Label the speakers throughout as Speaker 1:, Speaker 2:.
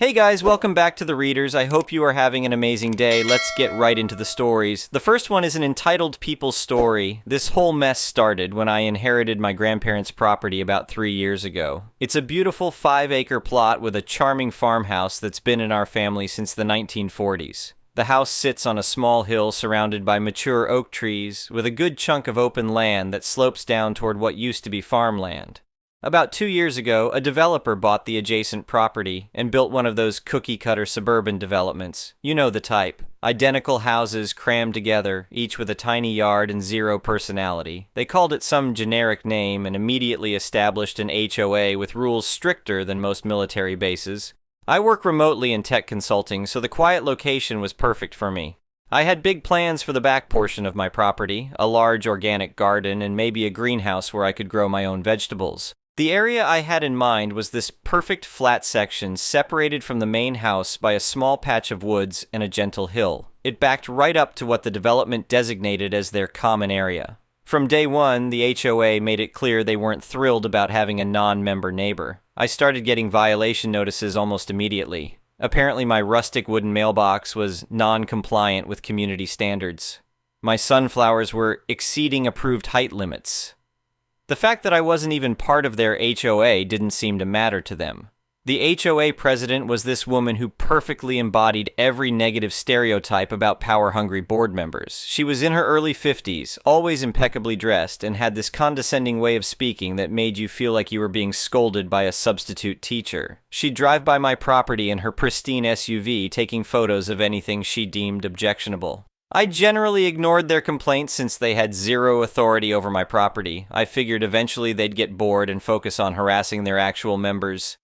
Speaker 1: Hey guys, welcome back to The Readers. I hope you are having an amazing day. Let's get right into the stories. The first one is an entitled People's Story. This whole mess started when I inherited my grandparents' property about 3 years ago. It's a beautiful 5-acre plot with a charming farmhouse that's been in our family since the 1940s. The house sits on a small hill surrounded by mature oak trees, with a good chunk of open land that slopes down toward what used to be farmland. About 2 years ago, a developer bought the adjacent property and built one of those cookie-cutter suburban developments. You know the type. Identical houses crammed together, each with a tiny yard and zero personality. They called it some generic name and immediately established an HOA with rules stricter than most military bases. I work remotely in tech consulting, so the quiet location was perfect for me. I had big plans for the back portion of my property, a large organic garden and maybe a greenhouse where I could grow my own vegetables. The area I had in mind was this perfect flat section separated from the main house by a small patch of woods and a gentle hill. It backed right up to what the development designated as their common area. From day one, the HOA made it clear they weren't thrilled about having a non-member neighbor. I started getting violation notices almost immediately. Apparently my rustic wooden mailbox was non-compliant with community standards. My sunflowers were exceeding approved height limits. The fact that I wasn't even part of their HOA didn't seem to matter to them. The HOA president was this woman who perfectly embodied every negative stereotype about power-hungry board members. She was in her early 50s, always impeccably dressed, and had this condescending way of speaking that made you feel like you were being scolded by a substitute teacher. She'd drive by my property in her pristine SUV, taking photos of anything she deemed objectionable. I generally ignored their complaints since they had zero authority over my property. I figured eventually they'd get bored and focus on harassing their actual members.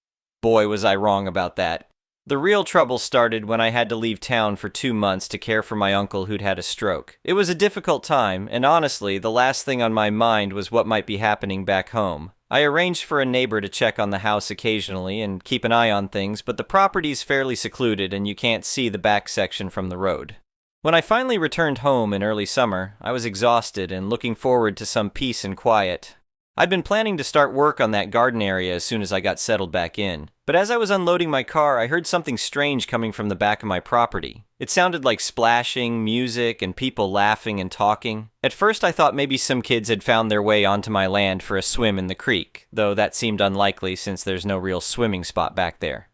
Speaker 1: Boy, was I wrong about that. The real trouble started when I had to leave town for 2 months to care for my uncle who'd had a stroke. It was a difficult time, and honestly, the last thing on my mind was what might be happening back home. I arranged for a neighbor to check on the house occasionally and keep an eye on things, but the property's fairly secluded and you can't see the back section from the road. When I finally returned home in early summer, I was exhausted and looking forward to some peace and quiet. I'd been planning to start work on that garden area as soon as I got settled back in. But as I was unloading my car, I heard something strange coming from the back of my property. It sounded like splashing, music, and people laughing and talking. At first I thought maybe some kids had found their way onto my land for a swim in the creek, though that seemed unlikely since there's no real swimming spot back there.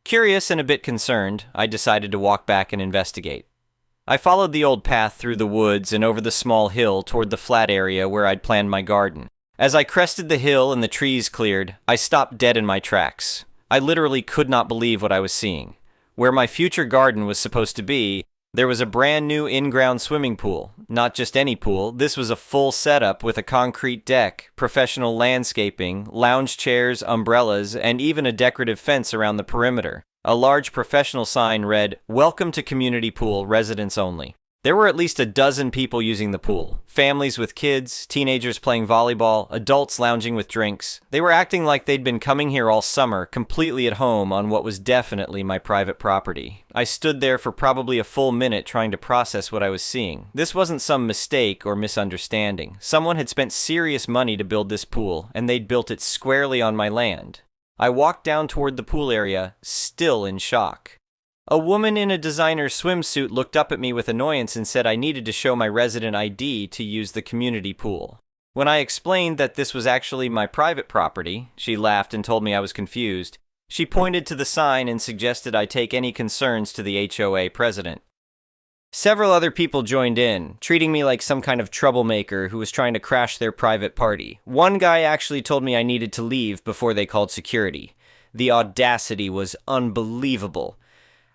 Speaker 1: Curious and a bit concerned, I decided to walk back and investigate. I followed the old path through the woods and over the small hill toward the flat area where I'd planned my garden. As I crested the hill and the trees cleared, I stopped dead in my tracks. I literally could not believe what I was seeing. Where my future garden was supposed to be, there was a brand new in-ground swimming pool. Not just any pool, this was a full setup with a concrete deck, professional landscaping, lounge chairs, umbrellas, and even a decorative fence around the perimeter. A large professional sign read, "Welcome to Community Pool, Residents Only." There were at least a dozen people using the pool. Families with kids, teenagers playing volleyball, adults lounging with drinks. They were acting like they'd been coming here all summer, completely at home on what was definitely my private property. I stood there for probably a full minute trying to process what I was seeing. This wasn't some mistake or misunderstanding. Someone had spent serious money to build this pool, and they'd built it squarely on my land. I walked down toward the pool area, still in shock. A woman in a designer swimsuit looked up at me with annoyance and said I needed to show my resident ID to use the community pool. When I explained that this was actually my private property, she laughed and told me I was confused. She pointed to the sign and suggested I take any concerns to the HOA president. Several other people joined in, treating me like some kind of troublemaker who was trying to crash their private party. One guy actually told me I needed to leave before they called security. The audacity was unbelievable.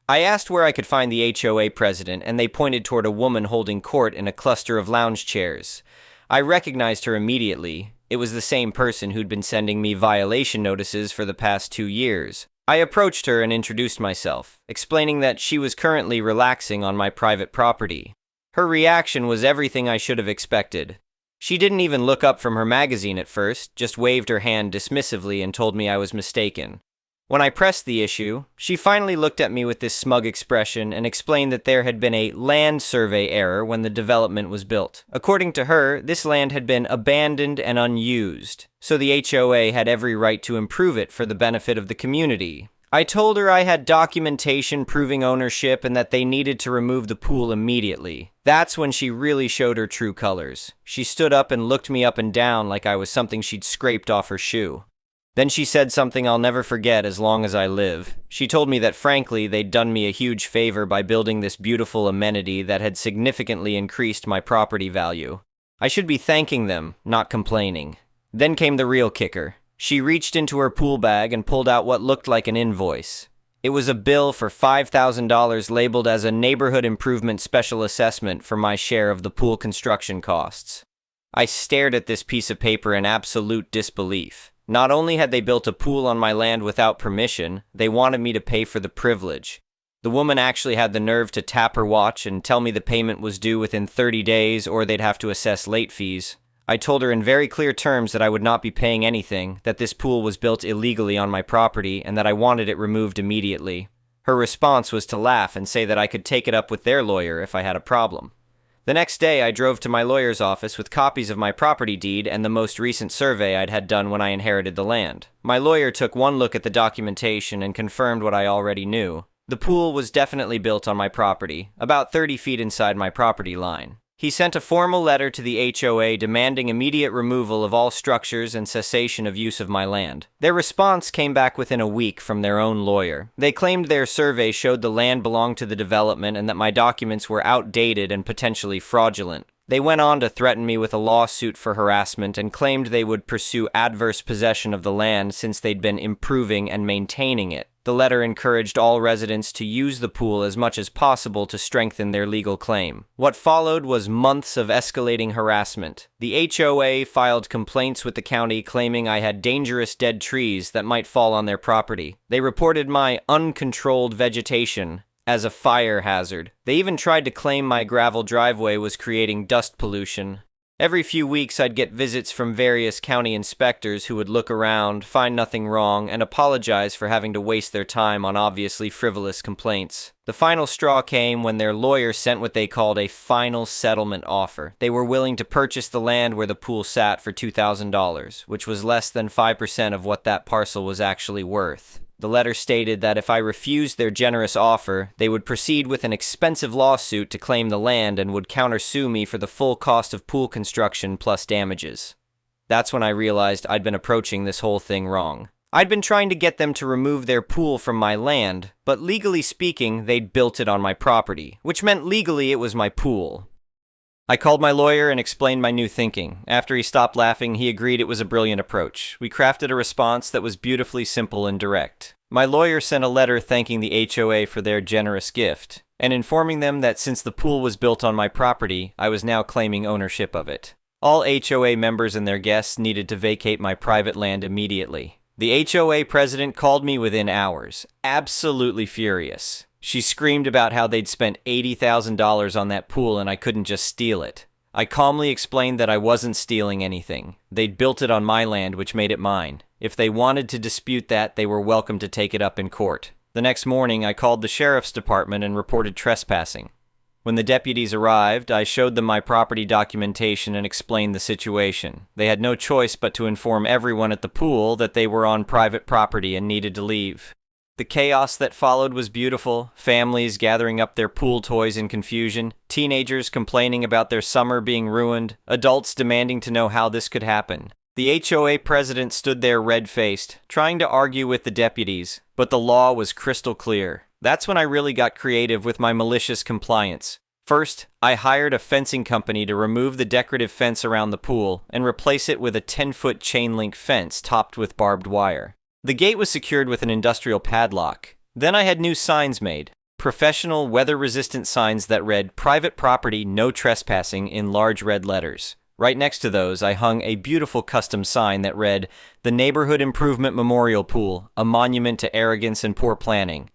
Speaker 1: I asked where I could find the HOA president, and they pointed toward a woman holding court in a cluster of lounge chairs. I recognized her immediately. It was the same person who'd been sending me violation notices for the past 2 years. I approached her and introduced myself, explaining that she was currently relaxing on my private property. Her reaction was everything I should have expected. She didn't even look up from her magazine at first, just waved her hand dismissively and told me I was mistaken. When I pressed the issue, she finally looked at me with this smug expression and explained that there had been a land survey error when the development was built. According to her, this land had been abandoned and unused, so the HOA had every right to improve it for the benefit of the community. I told her I had documentation proving ownership and that they needed to remove the pool immediately. That's when she really showed her true colors. She stood up and looked me up and down like I was something she'd scraped off her shoe. Then she said something I'll never forget as long as I live. She told me that frankly they'd done me a huge favor by building this beautiful amenity that had significantly increased my property value. I should be thanking them, not complaining. Then came the real kicker. She reached into her pool bag and pulled out what looked like an invoice. It was a bill for $5,000 labeled as a neighborhood improvement special assessment for my share of the pool construction costs. I stared at this piece of paper in absolute disbelief. Not only had they built a pool on my land without permission, they wanted me to pay for the privilege. The woman actually had the nerve to tap her watch and tell me the payment was due within 30 days or they'd have to assess late fees. I told her in very clear terms that I would not be paying anything, that this pool was built illegally on my property, and that I wanted it removed immediately. Her response was to laugh and say that I could take it up with their lawyer if I had a problem. The next day, I drove to my lawyer's office with copies of my property deed and the most recent survey I'd had done when I inherited the land. My lawyer took one look at the documentation and confirmed what I already knew. The pool was definitely built on my property, about 30 feet inside my property line. He sent a formal letter to the HOA demanding immediate removal of all structures and cessation of use of my land. Their response came back within a week from their own lawyer. They claimed their survey showed the land belonged to the development and that my documents were outdated and potentially fraudulent. They went on to threaten me with a lawsuit for harassment and claimed they would pursue adverse possession of the land since they'd been improving and maintaining it. The letter encouraged all residents to use the pool as much as possible to strengthen their legal claim. What followed was months of escalating harassment. The HOA filed complaints with the county claiming I had dangerous dead trees that might fall on their property. They reported my uncontrolled vegetation as a fire hazard. They even tried to claim my gravel driveway was creating dust pollution. Every few weeks, I'd get visits from various county inspectors who would look around, find nothing wrong, and apologize for having to waste their time on obviously frivolous complaints. The final straw came when their lawyer sent what they called a final settlement offer. They were willing to purchase the land where the pool sat for $2,000, which was less than 5% of what that parcel was actually worth. The letter stated that if I refused their generous offer, they would proceed with an expensive lawsuit to claim the land and would countersue me for the full cost of pool construction plus damages. That's when I realized I'd been approaching this whole thing wrong. I'd been trying to get them to remove their pool from my land, but legally speaking, they'd built it on my property, which meant legally it was my pool. I called my lawyer and explained my new thinking. After he stopped laughing, he agreed it was a brilliant approach. We crafted a response that was beautifully simple and direct. My lawyer sent a letter thanking the HOA for their generous gift, and informing them that since the pool was built on my property, I was now claiming ownership of it. All HOA members and their guests needed to vacate my private land immediately. The HOA president called me within hours, absolutely furious. She screamed about how they'd spent $80,000 on that pool and I couldn't just steal it. I calmly explained that I wasn't stealing anything. They'd built it on my land, which made it mine. If they wanted to dispute that, they were welcome to take it up in court. The next morning, I called the sheriff's department and reported trespassing. When the deputies arrived, I showed them my property documentation and explained the situation. They had no choice but to inform everyone at the pool that they were on private property and needed to leave. The chaos that followed was beautiful. Families gathering up their pool toys in confusion, teenagers complaining about their summer being ruined, adults demanding to know how this could happen. The HOA president stood there red-faced, trying to argue with the deputies, but the law was crystal clear. That's when I really got creative with my malicious compliance. First, I hired a fencing company to remove the decorative fence around the pool and replace it with a 10-foot chain-link fence topped with barbed wire. The gate was secured with an industrial padlock. Then I had new signs made. Professional, weather-resistant signs that read, "Private property, no trespassing," in large red letters. Right next to those, I hung a beautiful custom sign that read, "The Neighborhood Improvement Memorial Pool, a monument to arrogance and poor planning.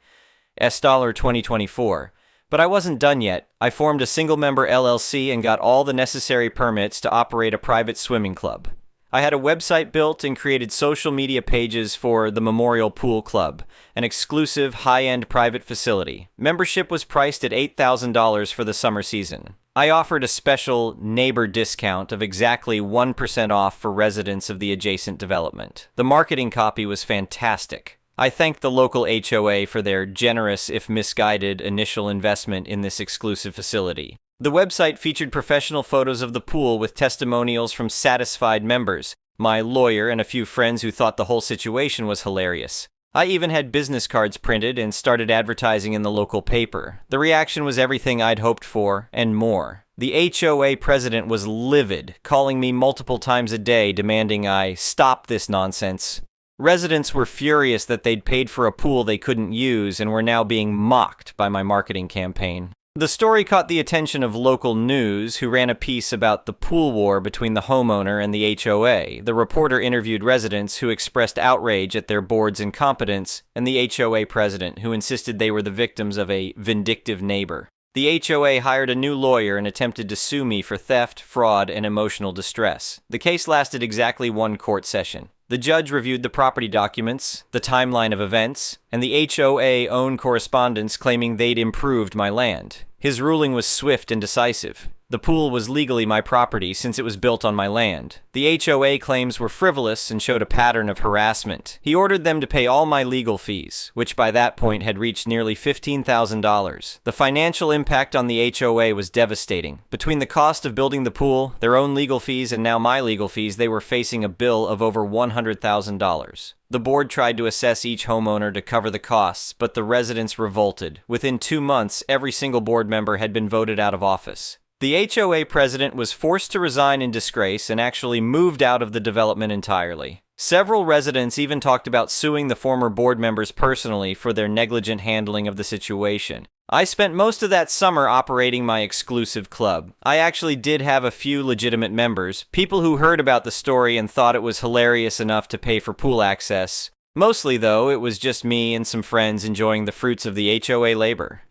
Speaker 1: $, 2024. But I wasn't done yet. I formed a single-member LLC and got all the necessary permits to operate a private swimming club. I had a website built and created social media pages for the Memorial Pool Club, an exclusive, high-end private facility. Membership was priced at $8,000 for the summer season. I offered a special neighbor discount of exactly 1% off for residents of the adjacent development. The marketing copy was fantastic. I thanked the local HOA for their generous, if misguided, initial investment in this exclusive facility. The website featured professional photos of the pool with testimonials from satisfied members, my lawyer, and a few friends who thought the whole situation was hilarious. I even had business cards printed and started advertising in the local paper. The reaction was everything I'd hoped for, and more. The HOA president was livid, calling me multiple times a day demanding I stop this nonsense. Residents were furious that they'd paid for a pool they couldn't use and were now being mocked by my marketing campaign. The story caught the attention of local news, who ran a piece about the pool war between the homeowner and the HOA. The reporter interviewed residents who expressed outrage at their board's incompetence, and the HOA president, who insisted they were the victims of a vindictive neighbor. The HOA hired a new lawyer and attempted to sue me for theft, fraud, and emotional distress. The case lasted exactly one court session. The judge reviewed the property documents, the timeline of events, and the HOA own correspondence claiming they'd improved my land. His ruling was swift and decisive. The pool was legally my property since it was built on my land. The HOA claims were frivolous and showed a pattern of harassment. He ordered them to pay all my legal fees, which by that point had reached nearly $15,000. The financial impact on the HOA was devastating. Between the cost of building the pool, their own legal fees, and now my legal fees, they were facing a bill of over $100,000. The board tried to assess each homeowner to cover the costs, but the residents revolted. Within 2 months, every single board member had been voted out of office. The HOA president was forced to resign in disgrace and actually moved out of the development entirely. Several residents even talked about suing the former board members personally for their negligent handling of the situation. I spent most of that summer operating my exclusive club. I actually did have a few legitimate members, people who heard about the story and thought it was hilarious enough to pay for pool access. Mostly, though, it was just me and some friends enjoying the fruits of the HOA labor.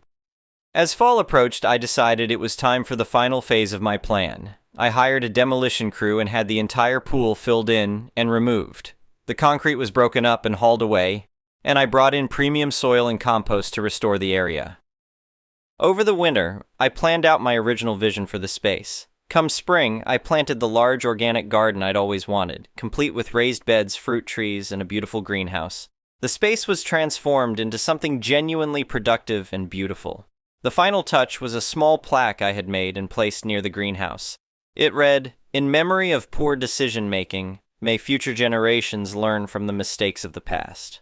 Speaker 1: As fall approached, I decided it was time for the final phase of my plan. I hired a demolition crew and had the entire pool filled in and removed. The concrete was broken up and hauled away, and I brought in premium soil and compost to restore the area. Over the winter, I planned out my original vision for the space. Come spring, I planted the large organic garden I'd always wanted, complete with raised beds, fruit trees, and a beautiful greenhouse. The space was transformed into something genuinely productive and beautiful. The final touch was a small plaque I had made and placed near the greenhouse. It read, "In memory of poor decision-making, may future generations learn from the mistakes of the past."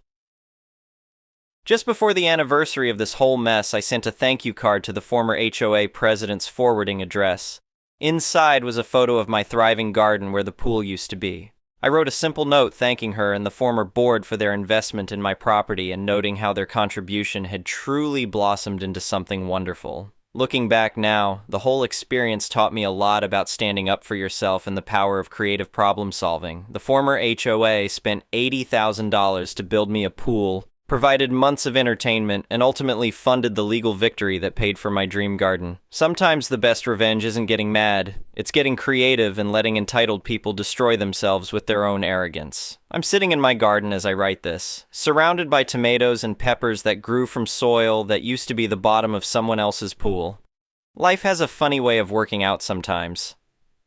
Speaker 1: Just before the anniversary of this whole mess, I sent a thank you card to the former HOA president's forwarding address. Inside was a photo of my thriving garden where the pool used to be. I wrote a simple note thanking her and the former board for their investment in my property and noting how their contribution had truly blossomed into something wonderful. Looking back now, the whole experience taught me a lot about standing up for yourself and the power of creative problem solving. The former HOA spent $80,000 to build me a pool, provided months of entertainment, and ultimately funded the legal victory that paid for my dream garden. Sometimes the best revenge isn't getting mad, it's getting creative and letting entitled people destroy themselves with their own arrogance. I'm sitting in my garden as I write this, surrounded by tomatoes and peppers that grew from soil that used to be the bottom of someone else's pool. Life has a funny way of working out sometimes.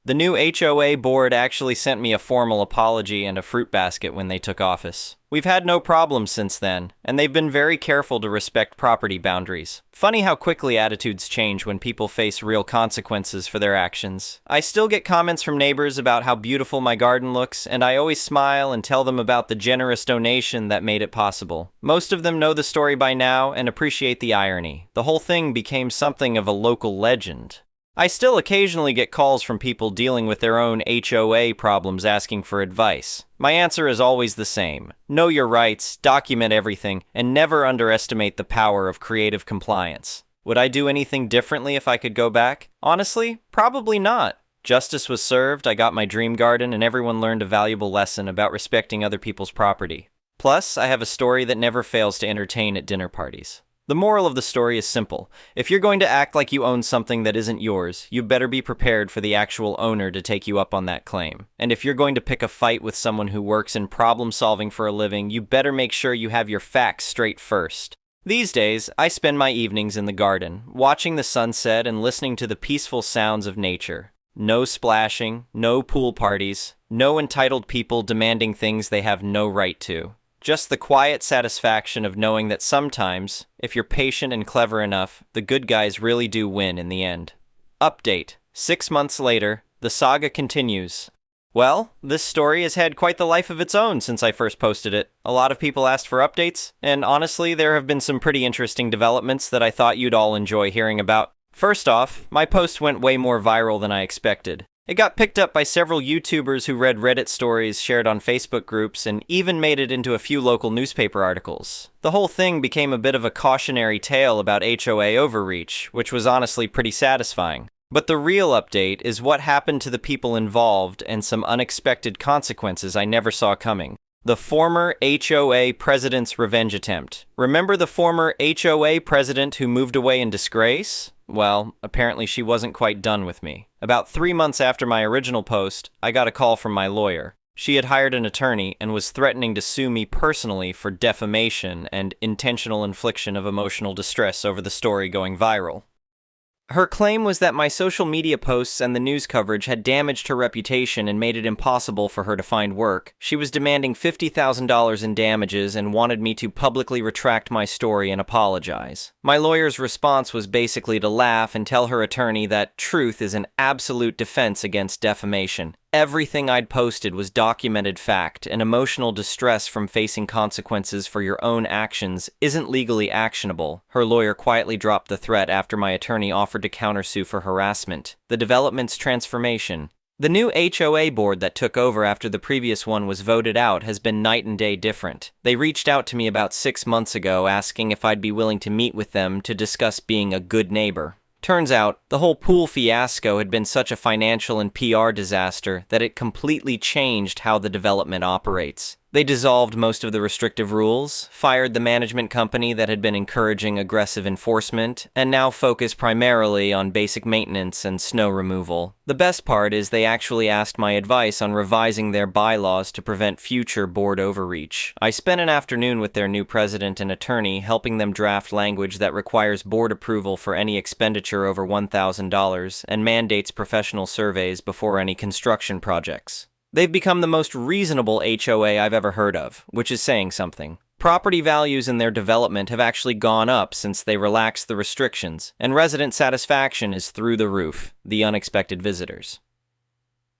Speaker 1: The new HOA board actually sent me a formal apology and a fruit basket when they took office. We've had no problems since then, and they've been very careful to respect property boundaries. Funny how quickly attitudes change when people face real consequences for their actions. I still get comments from neighbors about how beautiful my garden looks, and I always smile and tell them about the generous donation that made it possible. Most of them know the story by now and appreciate the irony. The whole thing became something of a local legend. I still occasionally get calls from people dealing with their own HOA problems asking for advice. My answer is always the same. Know your rights, document everything, and never underestimate the power of creative compliance. Would I do anything differently if I could go back? Honestly, probably not. Justice was served, I got my dream garden, and everyone learned a valuable lesson about respecting other people's property. Plus, I have a story that never fails to entertain at dinner parties. The moral of the story is simple. If you're going to act like you own something that isn't yours, you better be prepared for the actual owner to take you up on that claim. And if you're going to pick a fight with someone who works in problem solving for a living, you better make sure you have your facts straight first. These days, I spend my evenings in the garden, watching the sunset and listening to the peaceful sounds of nature. No splashing, no pool parties, no entitled people demanding things they have no right to. Just the quiet satisfaction of knowing that sometimes, if you're patient and clever enough, the good guys really do win in the end. Update. 6 months later, the saga continues. Well, this story has had quite the life of its own since I first posted it. A lot of people asked for updates, and honestly, there have been some pretty interesting developments that I thought you'd all enjoy hearing about. First off, my post went way more viral than I expected. It got picked up by several YouTubers who read Reddit stories shared on Facebook groups and even made it into a few local newspaper articles. The whole thing became a bit of a cautionary tale about HOA overreach, which was honestly pretty satisfying. But the real update is what happened to the people involved and some unexpected consequences I never saw coming. The former HOA president's revenge attempt. Remember the former HOA president who moved away in disgrace? Well, apparently she wasn't quite done with me. About 3 months after my original post, I got a call from my lawyer. She had hired an attorney and was threatening to sue me personally for defamation and intentional infliction of emotional distress over the story going viral. Her claim was that my social media posts and the news coverage had damaged her reputation and made it impossible for her to find work. She was demanding $50,000 in damages and wanted me to publicly retract my story and apologize. My lawyer's response was basically to laugh and tell her attorney that truth is an absolute defense against defamation. Everything I'd posted was documented fact, and emotional distress from facing consequences for your own actions isn't legally actionable. Her lawyer quietly dropped the threat after my attorney offered to countersue for harassment. The development's transformation. The new HOA board that took over after the previous one was voted out has been night and day different. They reached out to me about 6 months ago asking if I'd be willing to meet with them to discuss being a good neighbor. Turns out, the whole pool fiasco had been such a financial and PR disaster that it completely changed how the development operates. They dissolved most of the restrictive rules, fired the management company that had been encouraging aggressive enforcement, and now focus primarily on basic maintenance and snow removal. The best part is they actually asked my advice on revising their bylaws to prevent future board overreach. I spent an afternoon with their new president and attorney helping them draft language that requires board approval for any expenditure over $1,000 and mandates professional surveys before any construction projects. They've become the most reasonable HOA I've ever heard of, which is saying something. Property values in their development have actually gone up since they relaxed the restrictions, and resident satisfaction is through the roof. The unexpected visitors.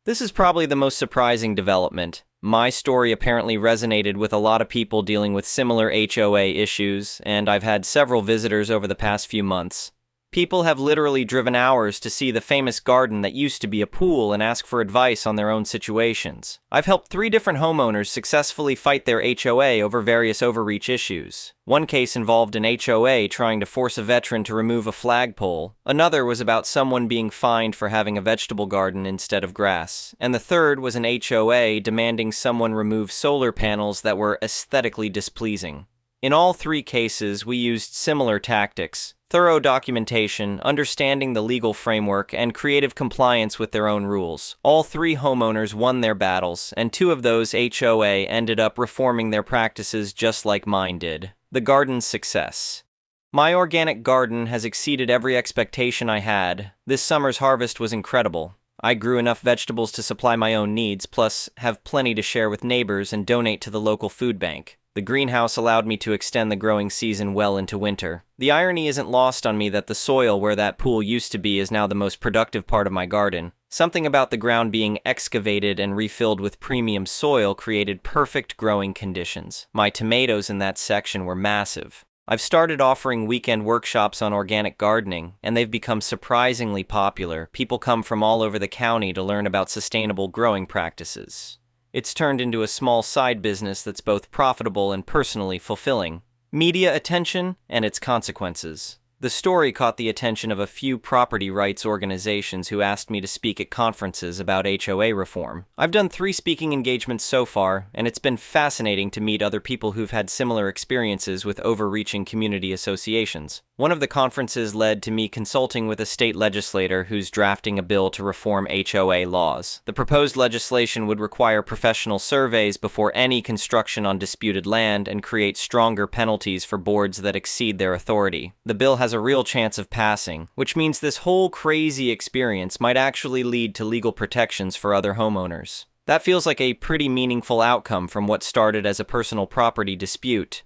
Speaker 1: This is probably the most surprising development. My story apparently resonated with a lot of people dealing with similar HOA issues, and I've had several visitors over the past few months. People have literally driven hours to see the famous garden that used to be a pool and ask for advice on their own situations. I've helped 3 different homeowners successfully fight their HOA over various overreach issues. One case involved an HOA trying to force a veteran to remove a flagpole. Another was about someone being fined for having a vegetable garden instead of grass. And the third was an HOA demanding someone remove solar panels that were aesthetically displeasing. In all 3 cases, we used similar tactics. Thorough documentation, understanding the legal framework, and creative compliance with their own rules. All 3 homeowners won their battles, and 2 of those HOA ended up reforming their practices just like mine did. The garden's success. My organic garden has exceeded every expectation I had. This summer's harvest was incredible. I grew enough vegetables to supply my own needs, plus have plenty to share with neighbors and donate to the local food bank. The greenhouse allowed me to extend the growing season well into winter. The irony isn't lost on me that the soil where that pool used to be is now the most productive part of my garden. Something about the ground being excavated and refilled with premium soil created perfect growing conditions. My tomatoes in that section were massive. I've started offering weekend workshops on organic gardening, and they've become surprisingly popular. People come from all over the county to learn about sustainable growing practices. It's turned into a small side business that's both profitable and personally fulfilling. Media attention and its consequences. The story caught the attention of a few property rights organizations who asked me to speak at conferences about HOA reform. I've done 3 speaking engagements so far, and it's been fascinating to meet other people who've had similar experiences with overreaching community associations. One of the conferences led to me consulting with a state legislator who's drafting a bill to reform HOA laws. The proposed legislation would require professional surveys before any construction on disputed land and create stronger penalties for boards that exceed their authority. The bill has a real chance of passing, which means this whole crazy experience might actually lead to legal protections for other homeowners. That feels like a pretty meaningful outcome from what started as a personal property dispute.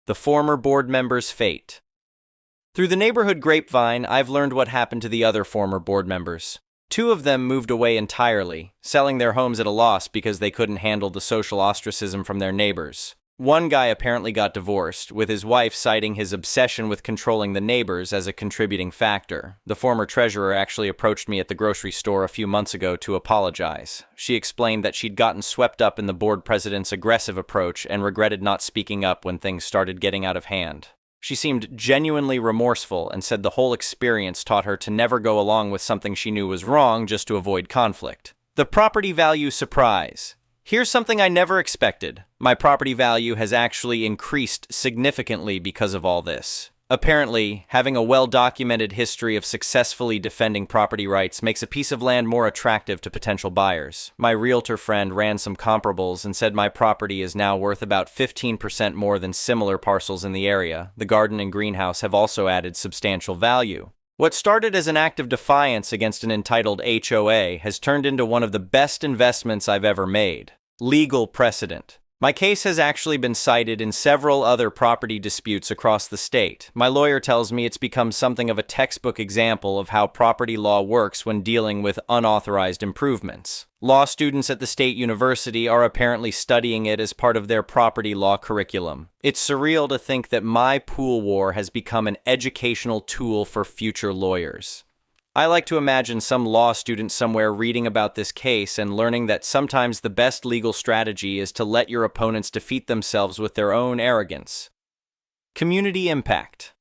Speaker 1: The former board member's fate. Through the neighborhood grapevine, I've learned what happened to the other former board members. Two of them moved away entirely, selling their homes at a loss because they couldn't handle the social ostracism from their neighbors. One guy apparently got divorced, with his wife citing his obsession with controlling the neighbors as a contributing factor. The former treasurer actually approached me at the grocery store a few months ago to apologize. She explained that she'd gotten swept up in the board president's aggressive approach and regretted not speaking up when things started getting out of hand. She seemed genuinely remorseful and said the whole experience taught her to never go along with something she knew was wrong just to avoid conflict. The property value surprise. Here's something I never expected. My property value has actually increased significantly because of all this. Apparently, having a well-documented history of successfully defending property rights makes a piece of land more attractive to potential buyers. My realtor friend ran some comparables and said my property is now worth about 15% more than similar parcels in the area. The garden and greenhouse have also added substantial value. What started as an act of defiance against an entitled HOA has turned into one of the best investments I've ever made. Legal precedent. My case has actually been cited in several other property disputes across the state. My lawyer tells me it's become something of a textbook example of how property law works when dealing with unauthorized improvements. Law students at the state university are apparently studying it as part of their property law curriculum. It's surreal to think that my pool war has become an educational tool for future lawyers. I like to imagine some law student somewhere reading about this case and learning that sometimes the best legal strategy is to let your opponents defeat themselves with their own arrogance. Community impact.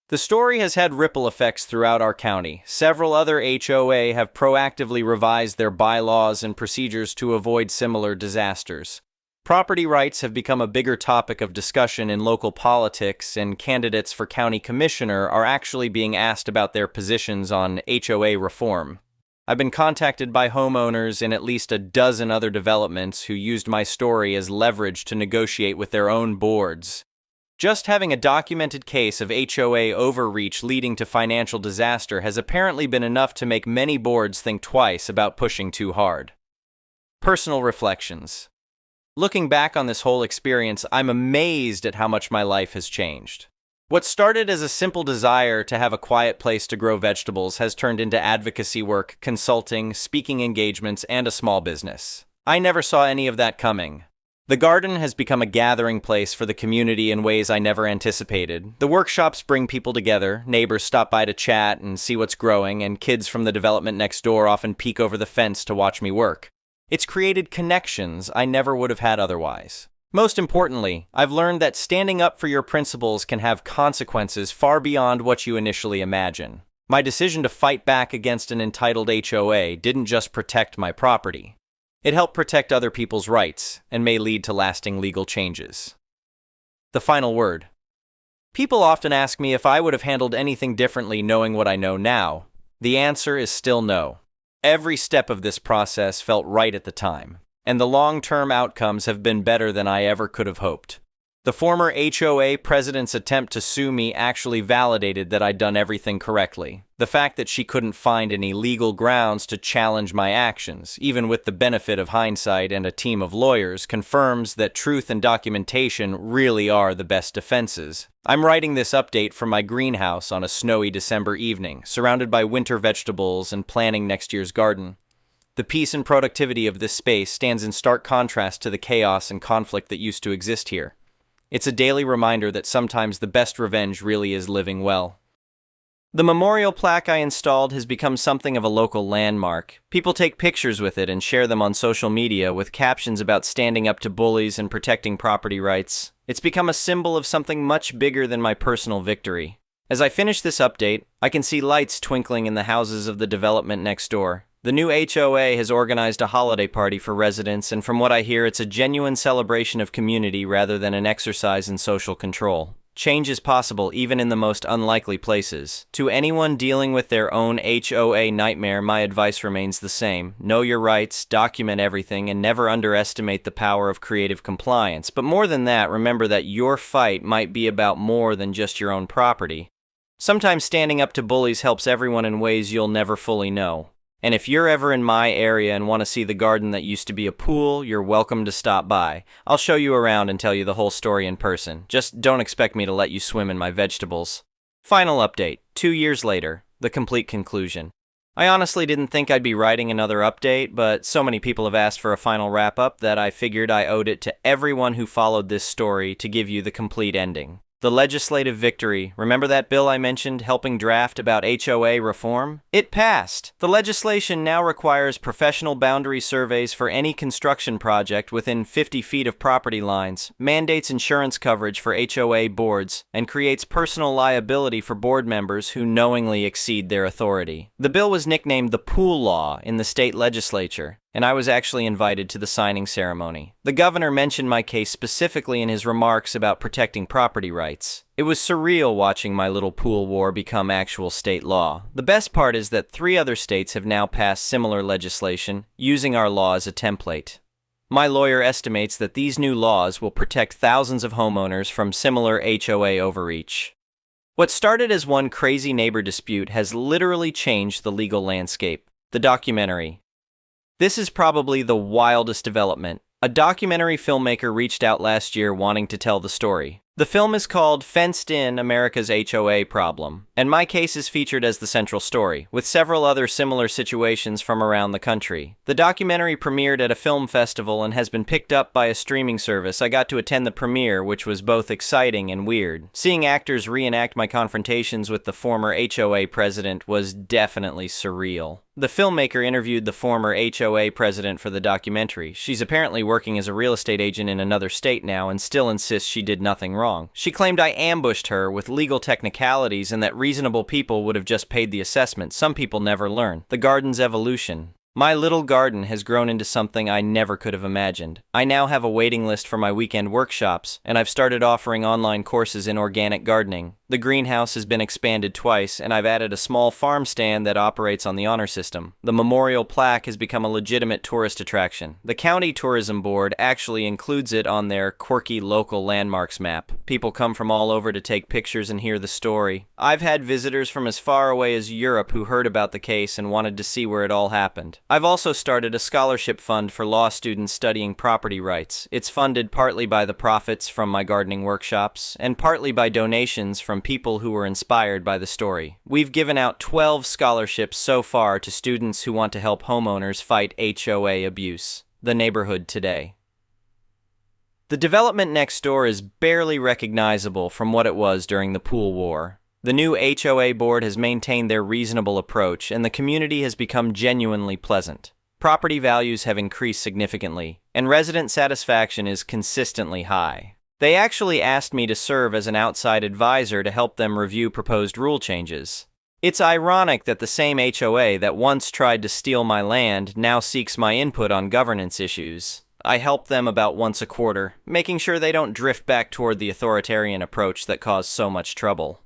Speaker 1: The story has had ripple effects throughout our county. Several other HOA have proactively revised their bylaws and procedures to avoid similar disasters. Property rights have become a bigger topic of discussion in local politics, and candidates for county commissioner are actually being asked about their positions on HOA reform. I've been contacted by homeowners in at least a dozen other developments who used my story as leverage to negotiate with their own boards. Just having a documented case of HOA overreach leading to financial disaster has apparently been enough to make many boards think twice about pushing too hard. Personal reflections. Looking back on this whole experience, I'm amazed at how much my life has changed. What started as a simple desire to have a quiet place to grow vegetables has turned into advocacy work, consulting, speaking engagements, and a small business. I never saw any of that coming. The garden has become a gathering place for the community in ways I never anticipated. The workshops bring people together, neighbors stop by to chat and see what's growing, and kids from the development next door often peek over the fence to watch me work. It's created connections I never would have had otherwise. Most importantly, I've learned that standing up for your principles can have consequences far beyond what you initially imagine. My decision to fight back against an entitled HOA didn't just protect my property. It helped protect other people's rights and may lead to lasting legal changes. The final word. People often ask me if I would have handled anything differently knowing what I know now. The answer is still no. Every step of this process felt right at the time, and the long-term outcomes have been better than I ever could have hoped. The former HOA president's attempt to sue me actually validated that I'd done everything correctly. The fact that she couldn't find any legal grounds to challenge my actions, even with the benefit of hindsight and a team of lawyers, confirms that truth and documentation really are the best defenses. I'm writing this update from my greenhouse on a snowy December evening, surrounded by winter vegetables and planning next year's garden. The peace and productivity of this space stands in stark contrast to the chaos and conflict that used to exist here. It's a daily reminder that sometimes the best revenge really is living well. The memorial plaque I installed has become something of a local landmark. People take pictures with it and share them on social media with captions about standing up to bullies and protecting property rights. It's become a symbol of something much bigger than my personal victory. As I finish this update, I can see lights twinkling in the houses of the development next door. The new HOA has organized a holiday party for residents, and from what I hear, it's a genuine celebration of community rather than an exercise in social control. Change is possible even in the most unlikely places. To anyone dealing with their own HOA nightmare, my advice remains the same. Know your rights, document everything, and never underestimate the power of creative compliance. But more than that, remember that your fight might be about more than just your own property. Sometimes standing up to bullies helps everyone in ways you'll never fully know. And if you're ever in my area and want to see the garden that used to be a pool, you're welcome to stop by. I'll show you around and tell you the whole story in person. Just don't expect me to let you swim in my vegetables. Final update, 2 years later, the complete conclusion. I honestly didn't think I'd be writing another update, but so many people have asked for a final wrap-up that I figured I owed it to everyone who followed this story to give you the complete ending. The legislative victory, remember that bill I mentioned helping draft about HOA reform? It passed! The legislation now requires professional boundary surveys for any construction project within 50 feet of property lines, mandates insurance coverage for HOA boards, and creates personal liability for board members who knowingly exceed their authority. The bill was nicknamed the Pool Law in the state legislature, and I was actually invited to the signing ceremony. The governor mentioned my case specifically in his remarks about protecting property rights. It was surreal watching my little pool war become actual state law. The best part is that 3 other states have now passed similar legislation, using our law as a template. My lawyer estimates that these new laws will protect thousands of homeowners from similar HOA overreach. What started as one crazy neighbor dispute has literally changed the legal landscape. The documentary. This is probably the wildest development. A documentary filmmaker reached out last year wanting to tell the story. The film is called Fenced In: America's HOA Problem, and my case is featured as the central story, with several other similar situations from around the country. The documentary premiered at a film festival and has been picked up by a streaming service. I got to attend the premiere, which was both exciting and weird. Seeing actors reenact my confrontations with the former HOA president was definitely surreal. The filmmaker interviewed the former HOA president for the documentary. She's apparently working as a real estate agent in another state now and still insists she did nothing wrong. She claimed I ambushed her with legal technicalities and that reasonable people would have just paid the assessment. Some people never learn. The garden's evolution. My little garden has grown into something I never could have imagined. I now have a waiting list for my weekend workshops, and I've started offering online courses in organic gardening. The greenhouse has been expanded twice, and I've added a small farm stand that operates on the honor system. The memorial plaque has become a legitimate tourist attraction. The county tourism board actually includes it on their quirky local landmarks map. People come from all over to take pictures and hear the story. I've had visitors from as far away as Europe who heard about the case and wanted to see where it all happened. I've also started a scholarship fund for law students studying property rights. It's funded partly by the profits from my gardening workshops, and partly by donations from people who were inspired by the story. We've given out 12 scholarships so far to students who want to help homeowners fight HOA abuse. The neighborhood today. The development next door is barely recognizable from what it was during the pool war. The new HOA board has maintained their reasonable approach, and the community has become genuinely pleasant. Property values have increased significantly, and resident satisfaction is consistently high. They actually asked me to serve as an outside advisor to help them review proposed rule changes. It's ironic that the same HOA that once tried to steal my land now seeks my input on governance issues. I help them about once a quarter, making sure they don't drift back toward the authoritarian approach that caused so much trouble.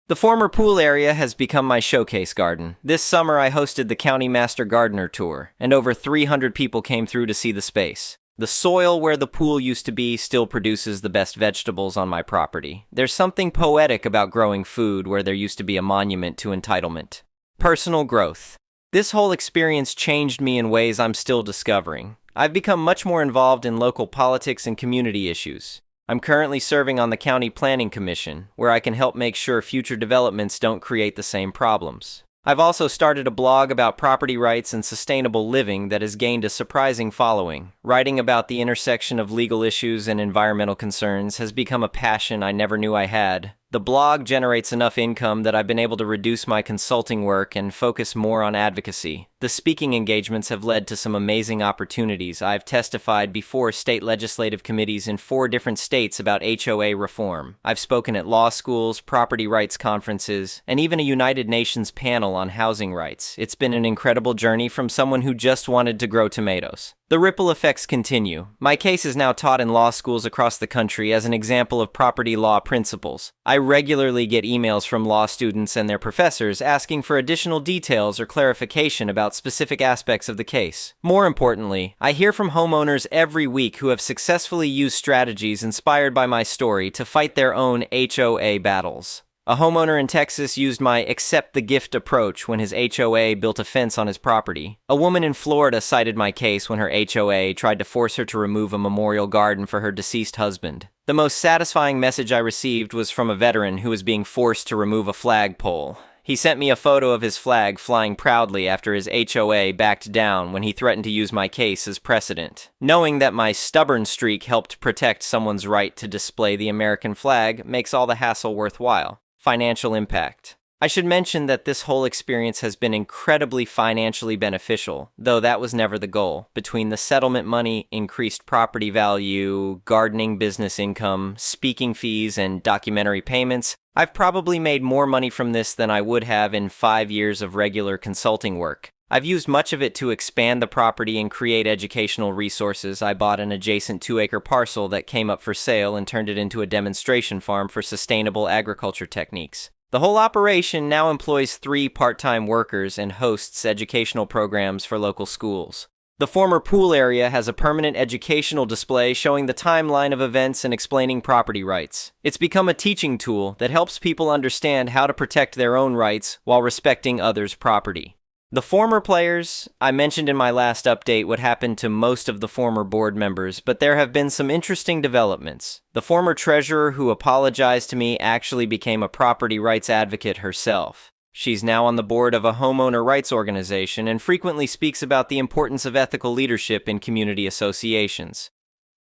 Speaker 1: The former pool area has become my showcase garden. This summer I hosted the County Master Gardener Tour, and over 300 people came through to see the space. The soil where the pool used to be still produces the best vegetables on my property. There's something poetic about growing food where there used to be a monument to entitlement. Personal growth. This whole experience changed me in ways I'm still discovering. I've become much more involved in local politics and community issues. I'm currently serving on the County Planning Commission, where I can help make sure future developments don't create the same problems. I've also started a blog about property rights and sustainable living that has gained a surprising following. Writing about the intersection of legal issues and environmental concerns has become a passion I never knew I had. The blog generates enough income that I've been able to reduce my consulting work and focus more on advocacy. The speaking engagements have led to some amazing opportunities. I've testified before state legislative committees in 4 different states about HOA reform. I've spoken at law schools, property rights conferences, and even a United Nations panel on housing rights. It's been an incredible journey from someone who just wanted to grow tomatoes. The ripple effects continue. My case is now taught in law schools across the country as an example of property law principles. I regularly get emails from law students and their professors asking for additional details or clarification about specific aspects of the case. More importantly, I hear from homeowners every week who have successfully used strategies inspired by my story to fight their own HOA battles. A homeowner in Texas used my accept the gift approach when his HOA built a fence on his property. A woman in Florida cited my case when her HOA tried to force her to remove a memorial garden for her deceased husband. The most satisfying message I received was from a veteran who was being forced to remove a flagpole. He sent me a photo of his flag flying proudly after his HOA backed down when he threatened to use my case as precedent. Knowing that my stubborn streak helped protect someone's right to display the American flag makes all the hassle worthwhile. Financial impact. I should mention that this whole experience has been incredibly financially beneficial, though that was never the goal. Between the settlement money, increased property value, gardening business income, speaking fees, and documentary payments, I've probably made more money from this than I would have in 5 years of regular consulting work. I've used much of it to expand the property and create educational resources. I bought an adjacent 2-acre parcel that came up for sale and turned it into a demonstration farm for sustainable agriculture techniques. The whole operation now employs 3 part-time workers and hosts educational programs for local schools. The former pool area has a permanent educational display showing the timeline of events and explaining property rights. It's become a teaching tool that helps people understand how to protect their own rights while respecting others' property. The former players, I mentioned in my last update what happened to most of the former board members, but there have been some interesting developments. The former treasurer who apologized to me actually became a property rights advocate herself. She's now on the board of a homeowner rights organization and frequently speaks about the importance of ethical leadership in community associations.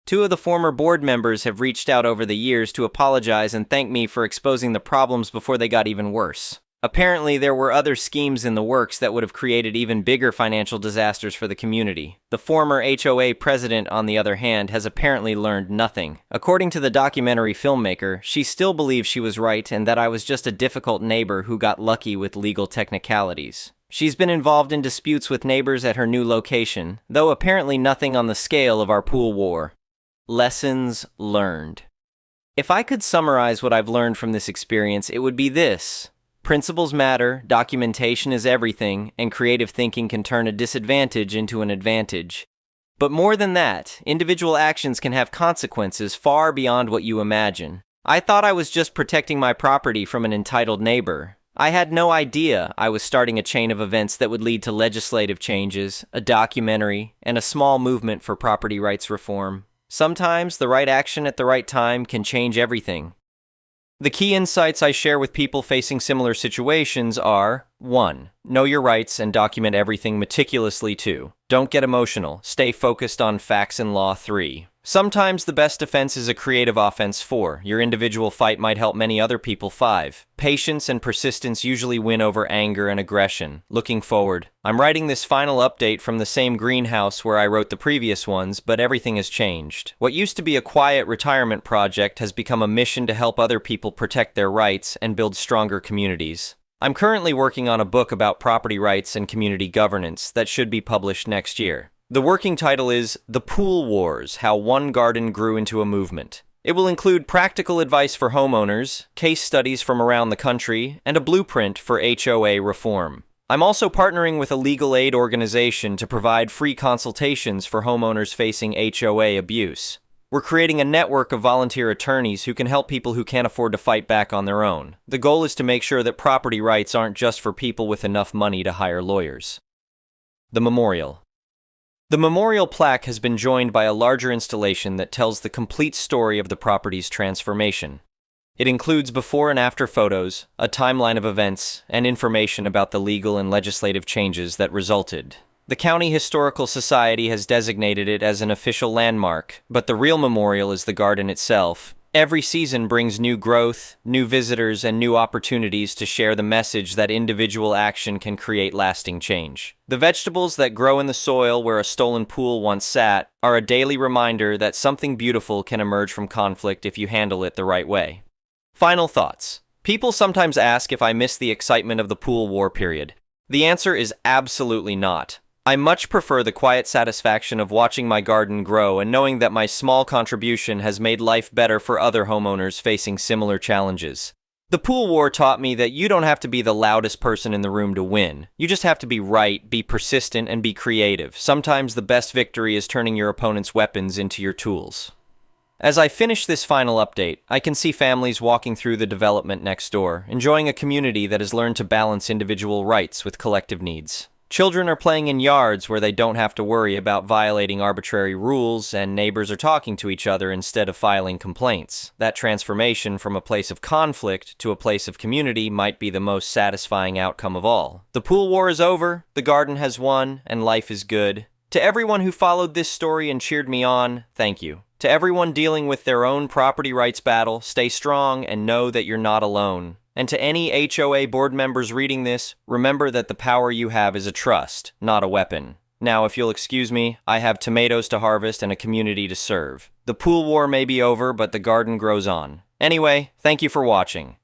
Speaker 1: 2 of the former board members have reached out over the years to apologize and thank me for exposing the problems before they got even worse. Apparently, there were other schemes in the works that would have created even bigger financial disasters for the community. The former HOA president, on the other hand, has apparently learned nothing. According to the documentary filmmaker, she still believes she was right and that I was just a difficult neighbor who got lucky with legal technicalities. She's been involved in disputes with neighbors at her new location, though apparently nothing on the scale of our pool war. Lessons learned. If I could summarize what I've learned from this experience, it would be this. Principles matter, documentation is everything, and creative thinking can turn a disadvantage into an advantage. But more than that, individual actions can have consequences far beyond what you imagine. I thought I was just protecting my property from an entitled neighbor. I had no idea I was starting a chain of events that would lead to legislative changes, a documentary, and a small movement for property rights reform. Sometimes the right action at the right time can change everything. The key insights I share with people facing similar situations are: 1. Know your rights and document everything meticulously. 2. Don't get emotional. Stay focused on facts and law. 3. Sometimes the best defense is a creative offense. 4. Your individual fight might help many other people. 5. Patience and persistence usually win over anger and aggression. Looking forward. I'm writing this final update from the same greenhouse where I wrote the previous ones, but everything has changed. What used to be a quiet retirement project has become a mission to help other people protect their rights and build stronger communities. I'm currently working on a book about property rights and community governance that should be published next year. The working title is The Pool Wars: How One Garden Grew into a Movement. It will include practical advice for homeowners, case studies from around the country, and a blueprint for HOA reform. I'm also partnering with a legal aid organization to provide free consultations for homeowners facing HOA abuse. We're creating a network of volunteer attorneys who can help people who can't afford to fight back on their own. The goal is to make sure that property rights aren't just for people with enough money to hire lawyers. The Memorial. The memorial plaque has been joined by a larger installation that tells the complete story of the property's transformation. It includes before and after photos, a timeline of events, and information about the legal and legislative changes that resulted. The County Historical Society has designated it as an official landmark, but the real memorial is the garden itself. Every season brings new growth, new visitors, and new opportunities to share the message that individual action can create lasting change. The vegetables that grow in the soil where a stolen pool once sat are a daily reminder that something beautiful can emerge from conflict if you handle it the right way. Final thoughts. People sometimes ask if I miss the excitement of the pool war period. The answer is absolutely not. I much prefer the quiet satisfaction of watching my garden grow and knowing that my small contribution has made life better for other homeowners facing similar challenges. The pool war taught me that you don't have to be the loudest person in the room to win. You just have to be right, be persistent, and be creative. Sometimes the best victory is turning your opponent's weapons into your tools. As I finish this final update, I can see families walking through the development next door, enjoying a community that has learned to balance individual rights with collective needs. Children are playing in yards where they don't have to worry about violating arbitrary rules, and neighbors are talking to each other instead of filing complaints. That transformation from a place of conflict to a place of community might be the most satisfying outcome of all. The pool war is over, the garden has won, and life is good. To everyone who followed this story and cheered me on, thank you. To everyone dealing with their own property rights battle, stay strong and know that you're not alone. And to any HOA board members reading this, remember that the power you have is a trust, not a weapon. Now, if you'll excuse me, I have tomatoes to harvest and a community to serve. The pool war may be over, but the garden grows on. Anyway, thank you for watching.